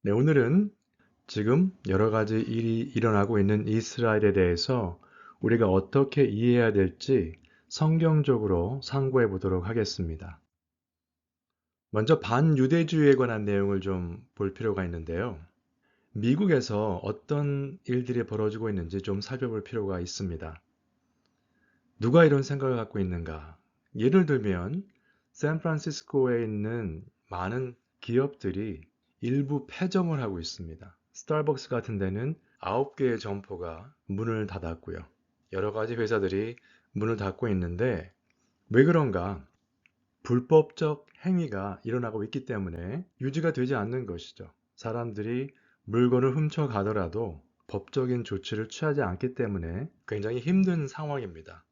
네, 오늘은 지금 여러 가지 일이 일어나고 있는 이스라엘에 대해서 우리가 어떻게 이해해야 될지 성경적으로 상고해 보도록 하겠습니다. 먼저 반유대주의에 관한 내용을 좀 볼 필요가 있는데요. 미국에서 어떤 일들이 벌어지고 있는지 좀 살펴볼 필요가 있습니다. 누가 이런 생각을 갖고 있는가? 예를 들면 샌프란시스코에 있는 많은 기업들이 일부 폐점을 하고 있습니다. 스타벅스 같은 데는 9개의 점포가 문을 닫았고요. 여러 가지 회사들이 문을 닫고 있는데 왜 그런가? 불법적 행위가 일어나고 있기 때문에 유지가 되지 않는 것이죠. 사람들이 물건을 훔쳐가더라도 법적인 조치를 취하지 않기 때문에 굉장히 힘든 상황입니다.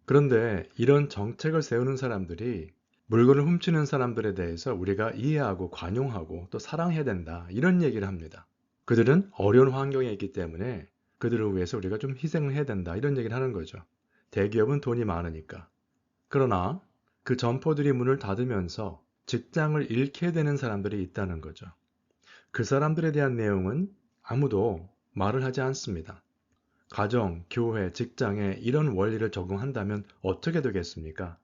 그런데 이런 정책을 세우는 사람들이 물건을 훔치는 사람들에 대해서 우리가 이해하고 관용하고 또 사랑해야 된다. 이런 얘기를 합니다. 그들은 어려운 환경에 있기 때문에 그들을 위해서 우리가 좀 희생을 해야 된다. 이런 얘기를 하는 거죠. 대기업은 돈이 많으니까. 그러나 그 점포들이 문을 닫으면서 직장을 잃게 되는 사람들이 있다는 거죠. 그 사람들에 대한 내용은 아무도 말을 하지 않습니다. 가정, 교회, 직장에 이런 원리를 적용한다면 어떻게 되겠습니까?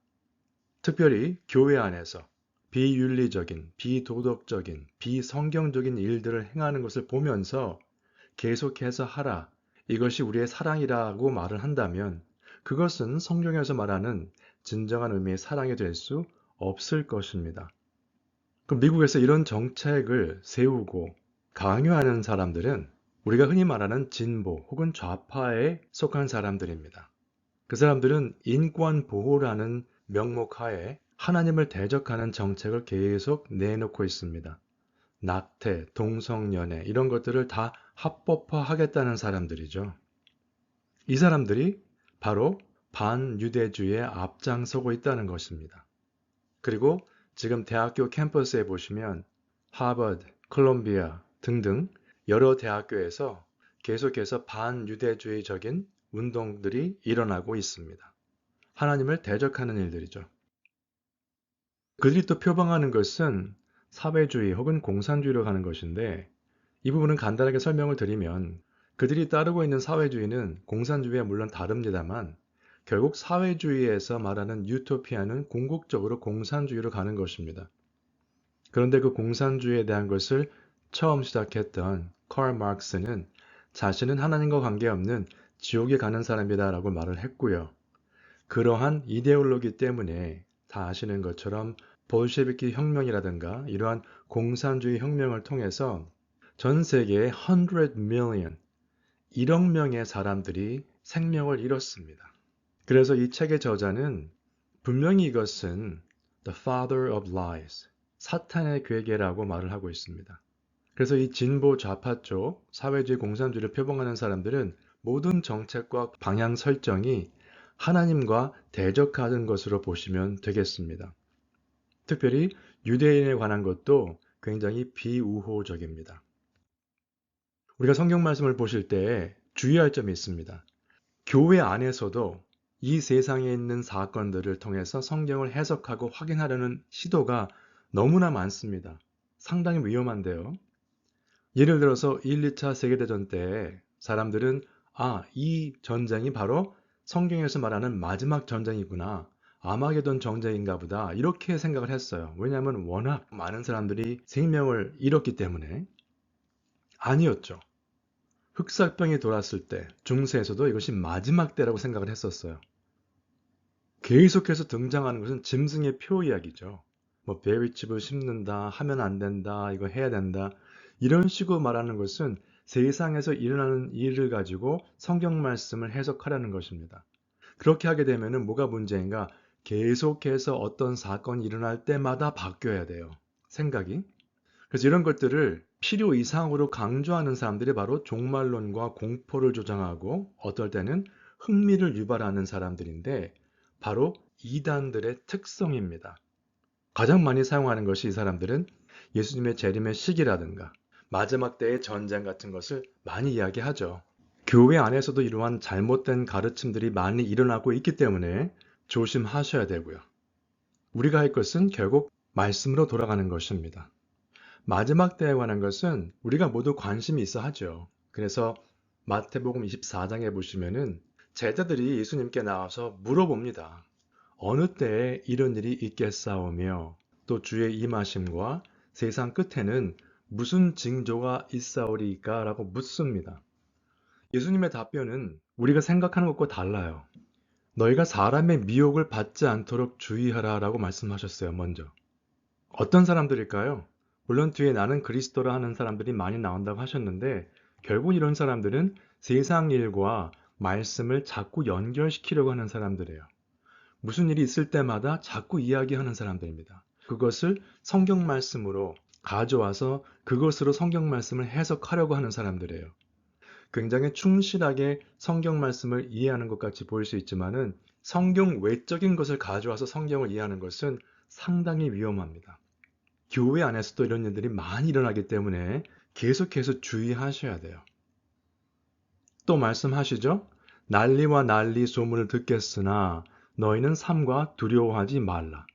특별히 교회 안에서 비윤리적인, 비도덕적인, 비성경적인 일들을 행하는 것을 보면서 계속해서 하라. 이것이 우리의 사랑이라고 말을 한다면 그것은 성경에서 말하는 진정한 의미의 사랑이 될 수 없을 것입니다. 그럼 미국에서 이런 정책을 세우고 강요하는 사람들은 우리가 흔히 말하는 진보 혹은 좌파에 속한 사람들입니다. 그 사람들은 인권 보호라는 명목 하에 하나님을 대적하는 정책을 계속 내놓고 있습니다. 낙태, 동성연애 이런 것들을 다 합법화하겠다는 사람들이죠. 이 사람들이 바로 반유대주의에 앞장서고 있다는 것입니다. 그리고 지금 대학교 캠퍼스에 보시면 하버드, 콜롬비아 등등 여러 대학교에서 계속해서 반유대주의적인 운동들이 일어나고 있습니다. 하나님을 대적하는 일들이죠. 그들이 또 표방하는 것은 사회주의 혹은 공산주의로 가는 것인데 이 부분은 간단하게 설명을 드리면 그들이 따르고 있는 사회주의는 공산주의와 물론 다릅니다만 결국 사회주의에서 말하는 유토피아는 궁극적으로 공산주의로 가는 것입니다. 그런데 그 공산주의에 대한 것을 처음 시작했던 칼 마르크스는 자신은 하나님과 관계없는 지옥에 가는 사람이다라고 말을 했고요. 그러한 이데올로기 때문에 다 아시는 것처럼 볼셰비키 혁명이라든가 이러한 공산주의 혁명을 통해서 전 세계에 100 million, 1억 명의 사람들이 생명을 잃었습니다. 그래서 이 책의 저자는 분명히 이것은 the father of lies, 사탄의 괴계라고 말을 하고 있습니다. 그래서 이 진보 좌파 쪽 사회주의 공산주의를 표방하는 사람들은 모든 정책과 방향 설정이 하나님과 대적하는 것으로 보시면 되겠습니다. 특별히 유대인에 관한 것도 굉장히 비우호적입니다. 우리가 성경 말씀을 보실 때 주의할 점이 있습니다. 교회 안에서도 이 세상에 있는 사건들을 통해서 성경을 해석하고 확인하려는 시도가 너무나 많습니다. 상당히 위험한데요. 예를 들어서 1, 2차 세계대전 때 사람들은 이 전쟁이 바로 성경에서 말하는 마지막 전쟁이구나. 아마게돈 전쟁인가 보다. 이렇게 생각을 했어요. 왜냐하면 워낙 많은 사람들이 생명을 잃었기 때문에. 아니었죠. 흑사병이 돌았을 때 중세에서도 이것이 마지막 때라고 생각을 했었어요. 계속해서 등장하는 것은 짐승의 표 이야기죠. 뭐 베리칩을 심는다, 하면 안 된다, 이거 해야 된다. 이런 식으로 말하는 것은 세상에서 일어나는 일을 가지고 성경 말씀을 해석하려는 것입니다. 그렇게 하게 되면은 뭐가 문제인가? 계속해서 어떤 사건이 일어날 때마다 바뀌어야 돼요. 생각이. 그래서 이런 것들을 필요 이상으로 강조하는 사람들이 바로 종말론과 공포를 조장하고 어떨 때는 흥미를 유발하는 사람들인데 바로 이단들의 특성입니다. 가장 많이 사용하는 것이 이 사람들은 예수님의 재림의 시기라든가 마지막 때의 전쟁 같은 것을 많이 이야기하죠. 교회 안에서도 이러한 잘못된 가르침들이 많이 일어나고 있기 때문에 조심하셔야 되고요. 우리가 할 것은 결국 말씀으로 돌아가는 것입니다. 마지막 때에 관한 것은 우리가 모두 관심이 있어 하죠. 그래서 마태복음 24장에 보시면은 제자들이 예수님께 나와서 물어봅니다. 어느 때에 이런 일이 있겠사오며 또 주의 임하심과 세상 끝에는 무슨 징조가 있사오리까? 라고 묻습니다. 예수님의 답변은 우리가 생각하는 것과 달라요. 너희가 사람의 미혹을 받지 않도록 주의하라 라고 말씀하셨어요, 먼저. 어떤 사람들일까요? 물론 뒤에 나는 그리스도라 하는 사람들이 많이 나온다고 하셨는데 결국 이런 사람들은 세상 일과 말씀을 자꾸 연결시키려고 하는 사람들이에요. 무슨 일이 있을 때마다 자꾸 이야기하는 사람들입니다. 그것을 성경 말씀으로 가져와서 그것으로 성경 말씀을 해석하려고 하는 사람들이에요. 굉장히 충실하게 성경 말씀을 이해하는 것 같이 보일 수 있지만은 성경 외적인 것을 가져와서 성경을 이해하는 것은 상당히 위험합니다. 교회 안에서도 이런 일들이 많이 일어나기 때문에 계속해서 주의하셔야 돼요. 또 말씀하시죠? 난리와 난리 소문을 듣겠으나 너희는 삼가 두려워하지 말라.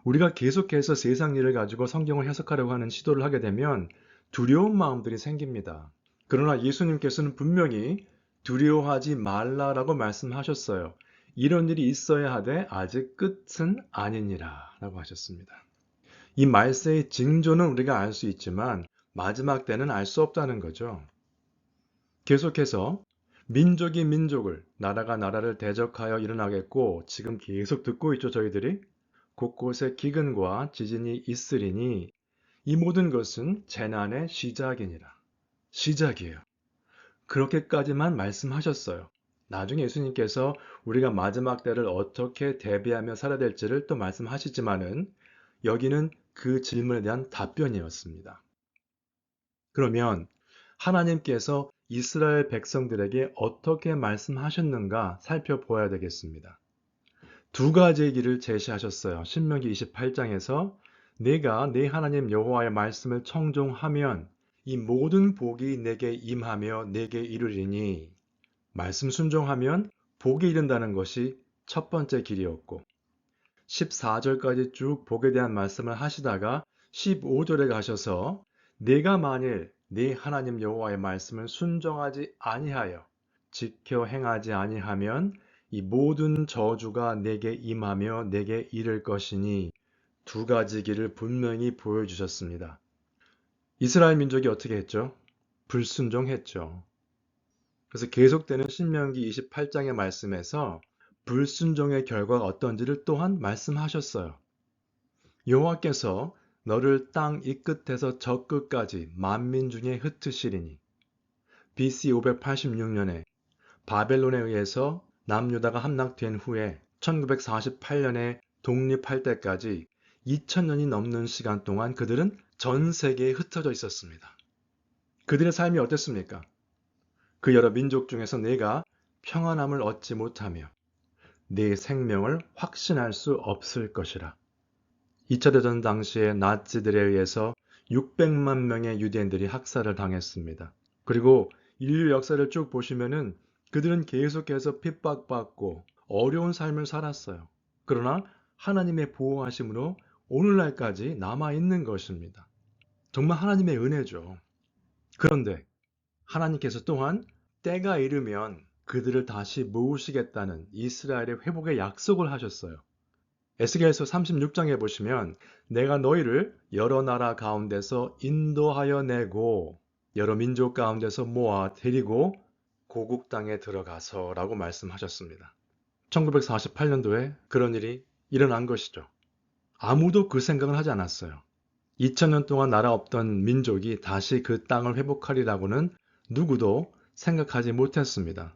우리가 계속해서 세상 일을 가지고 성경을 해석하려고 하는 시도를 하게 되면 두려운 마음들이 생깁니다. 그러나 예수님께서는 분명히 두려워하지 말라라고 말씀하셨어요. 이런 일이 있어야 하되 아직 끝은 아니니라 라고 하셨습니다. 이 말세의 징조는 우리가 알 수 있지만 마지막 때는 알 수 없다는 거죠. 계속해서 민족이 민족을, 나라가 나라를 대적하여 일어나겠고 지금 계속 듣고 있죠, 저희들이. 곳곳에 기근과 지진이 있으리니 이 모든 것은 재난의 시작이니라. 시작이에요. 그렇게까지만 말씀하셨어요. 나중에 예수님께서 우리가 마지막 때를 어떻게 대비하며 살아야 될지를 또 말씀하시지만은 여기는 그 질문에 대한 답변이었습니다. 그러면 하나님께서 이스라엘 백성들에게 어떻게 말씀하셨는가 살펴보아야 되겠습니다. 두 가지의 길을 제시하셨어요. 신명기 28장에서 내가 내 하나님 여호와의 말씀을 청종하면 이 모든 복이 내게 임하며 내게 이르리니 말씀 순종하면 복이 이른다는 것이 첫 번째 길이었고 14절까지 쭉 복에 대한 말씀을 하시다가 15절에 가셔서 내가 만일 네 하나님 여호와의 말씀을 순종하지 아니하여 지켜 행하지 아니하면 이 모든 저주가 내게 임하며 내게 이를 것이니 두 가지 길을 분명히 보여주셨습니다. 이스라엘 민족이 어떻게 했죠? 불순종했죠. 그래서 계속되는 신명기 28장의 말씀에서 불순종의 결과가 어떤지를 또한 말씀하셨어요. 여호와께서 너를 땅 이 끝에서 저 끝까지 만민 중에 흩으시리니 BC 586년에 바벨론에 의해서 남유다가 함락된 후에 1948년에 독립할 때까지 2000년이 넘는 시간 동안 그들은 전 세계에 흩어져 있었습니다. 그들의 삶이 어땠습니까? 그 여러 민족 중에서 내가 평안함을 얻지 못하며 내 생명을 확신할 수 없을 것이라. 2차 대전 당시에 나치들에 의해서 600만 명의 유대인들이 학살을 당했습니다. 그리고 인류 역사를 쭉 보시면은 그들은 계속해서 핍박받고 어려운 삶을 살았어요. 그러나 하나님의 보호하심으로 오늘날까지 남아있는 것입니다. 정말 하나님의 은혜죠. 그런데 하나님께서 또한 때가 이르면 그들을 다시 모으시겠다는 이스라엘의 회복의 약속을 하셨어요. 에스겔서 36장에 보시면 내가 너희를 여러 나라 가운데서 인도하여 내고 여러 민족 가운데서 모아 데리고 고국 땅에 들어가서 라고 말씀하셨습니다. 1948년도에 그런 일이 일어난 것이죠. 아무도 그 생각을 하지 않았어요. 2000년 동안 나라 없던 민족이 다시 그 땅을 회복하리라고는 누구도 생각하지 못했습니다.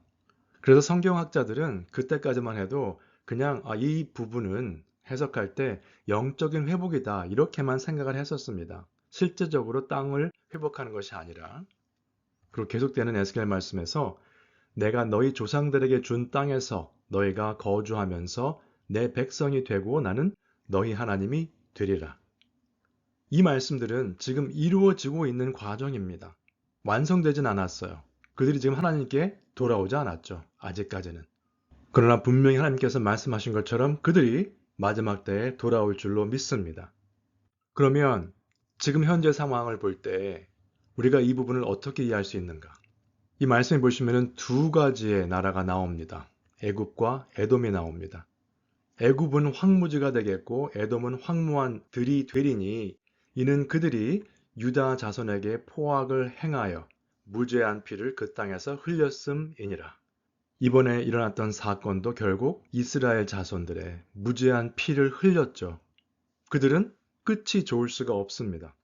그래서 성경학자들은 그때까지만 해도 그냥 이 부분은 해석할 때 영적인 회복이다 이렇게만 생각을 했었습니다. 실제적으로 땅을 회복하는 것이 아니라. 그리고 계속되는 에스겔 말씀에서 내가 너희 조상들에게 준 땅에서 너희가 거주하면서 내 백성이 되고 나는 너희 하나님이 되리라. 이 말씀들은 지금 이루어지고 있는 과정입니다. 완성되진 않았어요. 그들이 지금 하나님께 돌아오지 않았죠. 아직까지는. 그러나 분명히 하나님께서 말씀하신 것처럼 그들이 마지막 때에 돌아올 줄로 믿습니다. 그러면 지금 현재 상황을 볼 때 우리가 이 부분을 어떻게 이해할 수 있는가? 이 말씀에 보시면 두 가지의 나라가 나옵니다. 애굽과 에돔이 나옵니다. 애굽은 황무지가 되겠고 에돔은 황무한 들이 되리니 이는 그들이 유다 자손에게 포악을 행하여 무죄한 피를 그 땅에서 흘렸음이니라. 이번에 일어났던 사건도 결국 이스라엘 자손들의 무죄한 피를 흘렸죠. 그들은 끝이 좋을 수가 없습니다.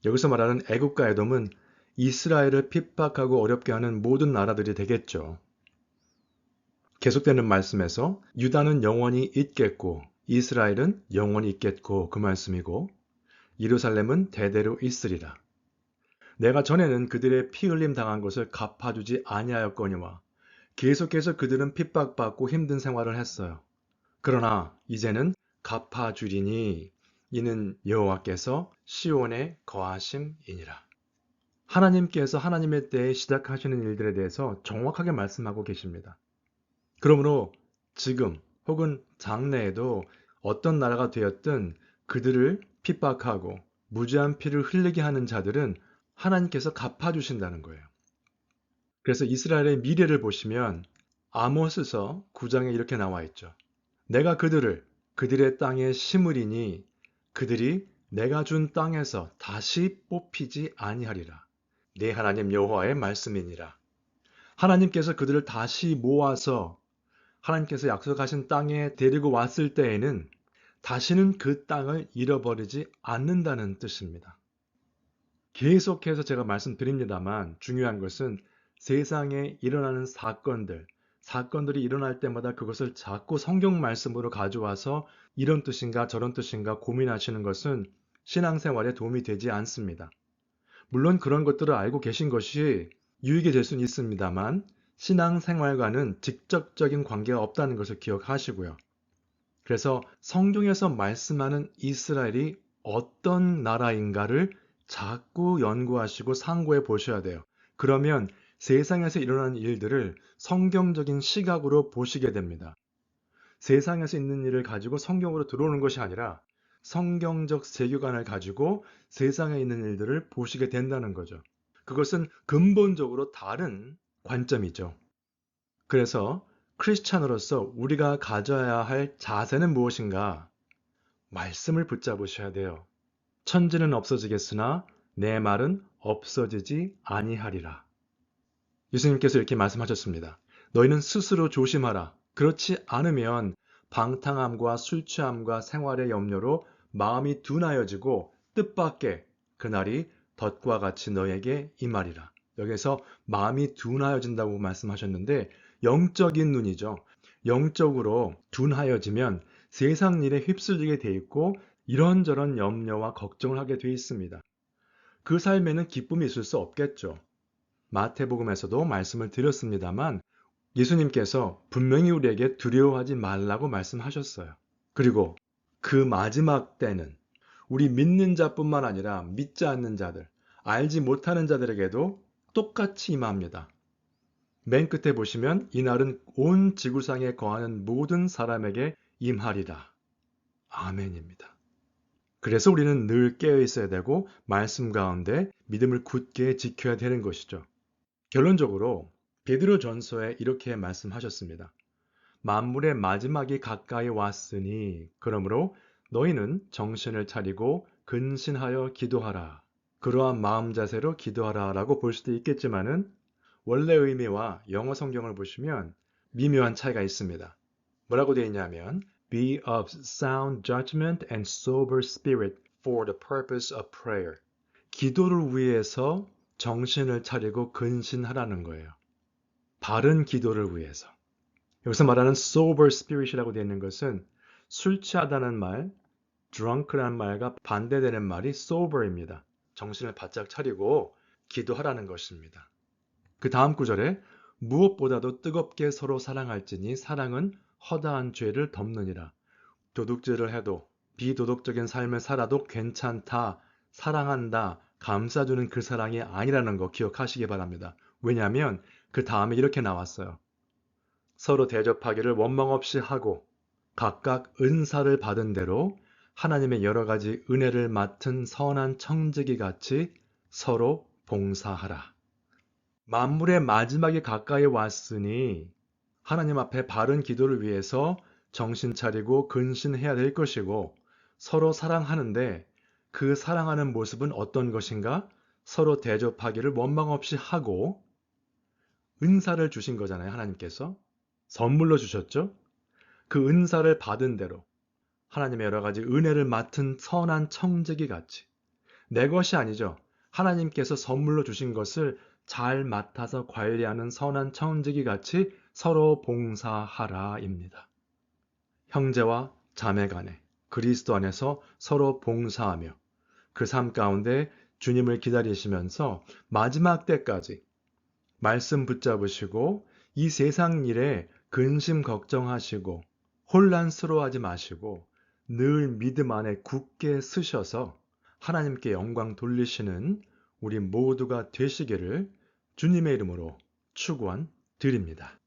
여기서 말하는 애굽과 에돔은 이스라엘을 핍박하고 어렵게 하는 모든 나라들이 되겠죠. 계속되는 말씀에서 유다는 영원히 있겠고 이스라엘은 영원히 있겠고 그 말씀이고 예루살렘은 대대로 있으리라. 내가 전에는 그들의 피 흘림 당한 것을 갚아주지 아니하였거니와 계속해서 그들은 핍박받고 힘든 생활을 했어요. 그러나 이제는 갚아주리니 이는 여호와께서 시온에 거하심이니라. 하나님께서 하나님의 때에 시작하시는 일들에 대해서 정확하게 말씀하고 계십니다. 그러므로 지금 혹은 장래에도 어떤 나라가 되었든 그들을 핍박하고 무죄한 피를 흘리게 하는 자들은 하나님께서 갚아주신다는 거예요. 그래서 이스라엘의 미래를 보시면 아모스서 9장에 이렇게 나와 있죠. 내가 그들을 그들의 땅에 심으리니 그들이 내가 준 땅에서 다시 뽑히지 아니하리라. 내 하나님 여호와의 말씀이니라. 하나님께서 그들을 다시 모아서 하나님께서 약속하신 땅에 데리고 왔을 때에는 다시는 그 땅을 잃어버리지 않는다는 뜻입니다. 계속해서 제가 말씀드립니다만 중요한 것은 세상에 일어나는 사건들이 일어날 때마다 그것을 자꾸 성경 말씀으로 가져와서 이런 뜻인가 저런 뜻인가 고민하시는 것은 신앙생활에 도움이 되지 않습니다. 물론 그런 것들을 알고 계신 것이 유익이 될 수는 있습니다만 신앙생활과는 직접적인 관계가 없다는 것을 기억하시고요. 그래서 성경에서 말씀하는 이스라엘이 어떤 나라인가를 자꾸 연구하시고 상고해 보셔야 돼요. 그러면 세상에서 일어나는 일들을 성경적인 시각으로 보시게 됩니다. 세상에서 있는 일을 가지고 성경으로 들어오는 것이 아니라 성경적 세계관을 가지고 세상에 있는 일들을 보시게 된다는 거죠. 그것은 근본적으로 다른 관점이죠. 그래서 크리스찬으로서 우리가 가져야 할 자세는 무엇인가? 말씀을 붙잡으셔야 돼요. 천지는 없어지겠으나 내 말은 없어지지 아니하리라. 예수님께서 이렇게 말씀하셨습니다. 너희는 스스로 조심하라. 그렇지 않으면 방탕함과 술 취함과 생활의 염려로 마음이 둔하여지고 뜻밖의 그날이 덫과 같이 너에게 임하리라. 여기서 마음이 둔하여진다고 말씀하셨는데 영적인 눈이죠. 영적으로 둔하여지면 세상 일에 휩쓸리게 돼 있고 이런저런 염려와 걱정을 하게 돼 있습니다. 그 삶에는 기쁨이 있을 수 없겠죠. 마태복음에서도 말씀을 드렸습니다만 예수님께서 분명히 우리에게 두려워하지 말라고 말씀하셨어요. 그리고 그 마지막 때는 우리 믿는 자뿐만 아니라 믿지 않는 자들, 알지 못하는 자들에게도 똑같이 임합니다. 맨 끝에 보시면 이날은 온 지구상에 거하는 모든 사람에게 임하리라. 아멘입니다. 그래서 우리는 늘 깨어 있어야 되고 말씀 가운데 믿음을 굳게 지켜야 되는 것이죠. 결론적으로 베드로전서에 이렇게 말씀하셨습니다. 만물의 마지막이 가까이 왔으니 그러므로 너희는 정신을 차리고 근신하여 기도하라. 그러한 마음 자세로 기도하라 라고 볼 수도 있겠지만은 원래 의미와 영어 성경을 보시면 미묘한 차이가 있습니다. 뭐라고 되어 있냐면 Be of sound judgment and sober spirit for the purpose of prayer. 기도를 위해서 정신을 차리고 근신하라는 거예요. 바른 기도를 위해서. 여기서 말하는 sober spirit이라고 되어 있는 것은 술 취하다는 말, drunk라는 말과 반대되는 말이 sober입니다. 정신을 바짝 차리고 기도하라는 것입니다. 그 다음 구절에 무엇보다도 뜨겁게 서로 사랑할지니 사랑은 허다한 죄를 덮느니라. 도둑질을 해도 비도덕적인 삶을 살아도 괜찮다, 사랑한다, 감싸주는 그 사랑이 아니라는 거 기억하시기 바랍니다. 왜냐하면 그 다음에 이렇게 나왔어요. 서로 대접하기를 원망 없이 하고 각각 은사를 받은 대로 하나님의 여러 가지 은혜를 맡은 선한 청지기 같이 서로 봉사하라. 만물의 마지막이 가까이 왔으니 하나님 앞에 바른 기도를 위해서 정신 차리고 근신해야 될 것이고, 서로 사랑하는데 그 사랑하는 모습은 어떤 것인가? 서로 대접하기를 원망 없이 하고, 은사를 주신 거잖아요, 하나님께서. 선물로 주셨죠? 그 은사를 받은 대로 하나님의 여러 가지 은혜를 맡은 선한 청지기 같이, 내 것이 아니죠. 하나님께서 선물로 주신 것을 잘 맡아서 관리하는 선한 청지기 같이 서로 봉사하라입니다. 형제와 자매 간에 그리스도 안에서 서로 봉사하며 그 삶 가운데 주님을 기다리시면서 마지막 때까지 말씀 붙잡으시고 이 세상 일에 근심 걱정하시고 혼란스러워하지 마시고 늘 믿음 안에 굳게 서셔서 하나님께 영광 돌리시는 우리 모두가 되시기를 주님의 이름으로 축원 드립니다.